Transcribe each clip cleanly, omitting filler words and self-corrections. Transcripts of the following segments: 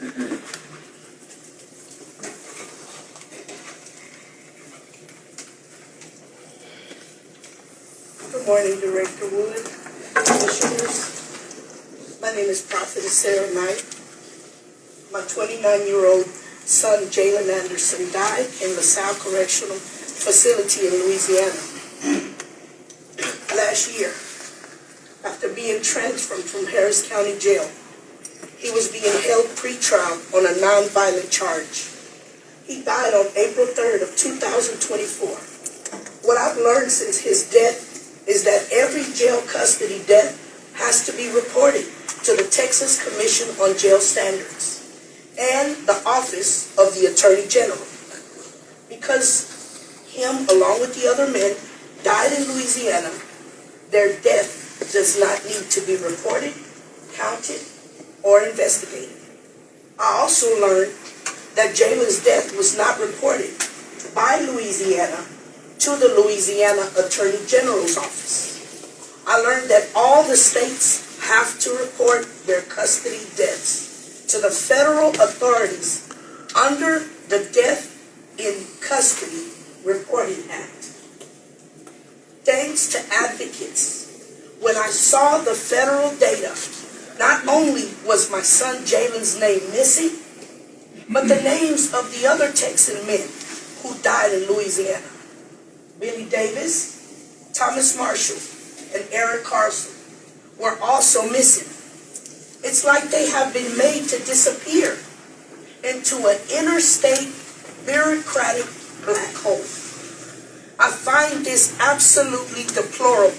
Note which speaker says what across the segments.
Speaker 1: Good morning, Director Wood, Commissioners. My name is Prophetess Sarah Knight. My 29-year-old son, Jaleen Anderson, died in LaSalle Correctional Facility in Louisiana last year after being transferred from Harris County Jail. He was being held pre-trial on a non-violent charge. He died on April 3rd of 2024. What I've learned since his death is that every jail custody death has to be reported to the Texas Commission on Jail Standards and the Office of the Attorney General. Because him, along with the other men, died in Louisiana, their death does not need to be reported, counted, or investigated. I also learned that Jaleen's death was not reported by Louisiana to the Louisiana Attorney General's office. I learned that all the states have to report their custody deaths to the federal authorities under the Death in Custody Reporting Act. Thanks to advocates, when I saw the federal data, not only was my son Jaleen's name missing, but the names of the other Texan men who died in Louisiana. Billy Davis, Thomas Marshall, and Eric Carlson were also missing. It's like they have been made to disappear into an interstate bureaucratic black hole. I find this absolutely deplorable.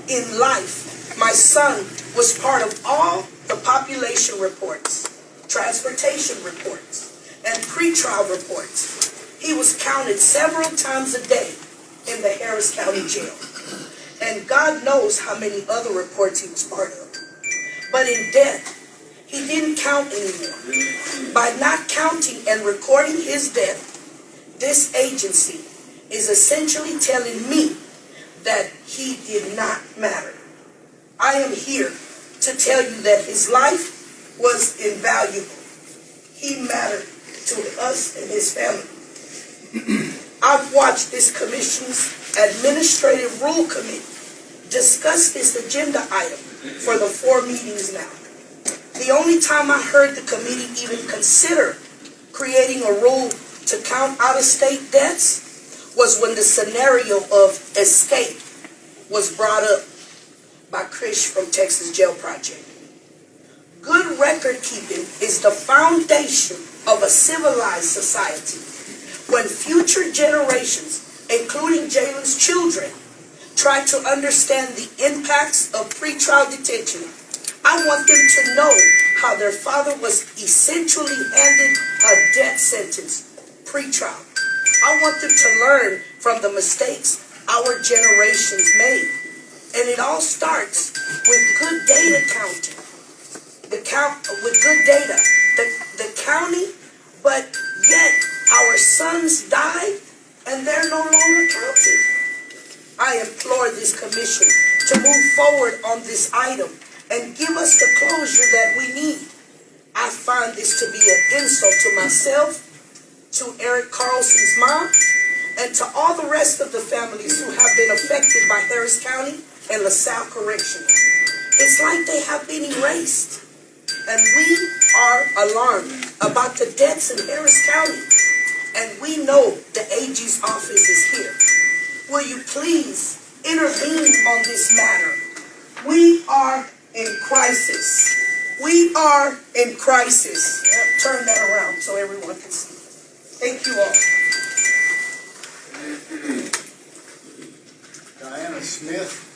Speaker 1: In life, my son was part of all the population reports, transportation reports, and pretrial reports. He was counted several times a day in the Harris County Jail. And God knows how many other reports he was part of. But in death, he didn't count anymore. By not counting and recording his death, this agency is essentially telling me that he did not matter. I am here to tell you that his life was invaluable. He mattered to us and his family. I've watched this commission's Administrative Rule Committee discuss this agenda item for the 4 meetings now. The only time I heard the committee even consider creating a rule to count out-of-state deaths was when the scenario of escape was brought up by Chris from Texas Jail Project. Good record keeping is the foundation of a civilized society. When future generations, including Jaleen's children, try to understand the impacts of pretrial detention, I want them to know how their father was essentially handed a death sentence pretrial. I want them to learn from the mistakes our generations made. And it all starts with good data counting. With good data. The county, but yet our sons died and they're no longer counted. I implore this commission to move forward on this item and give us the closure that we need. I find this to be an insult to myself, to Eric Carlson's mom, and to all the rest of the families who have been affected by Harris County and LaSalle Correctional. It's like they have been erased. And we are alarmed about the deaths in Harris County. And we know the AG's office is here. Will you please intervene on this matter? We are in crisis. We are in crisis. Turn that around so everyone can see. Thank you all.
Speaker 2: Diana Smith.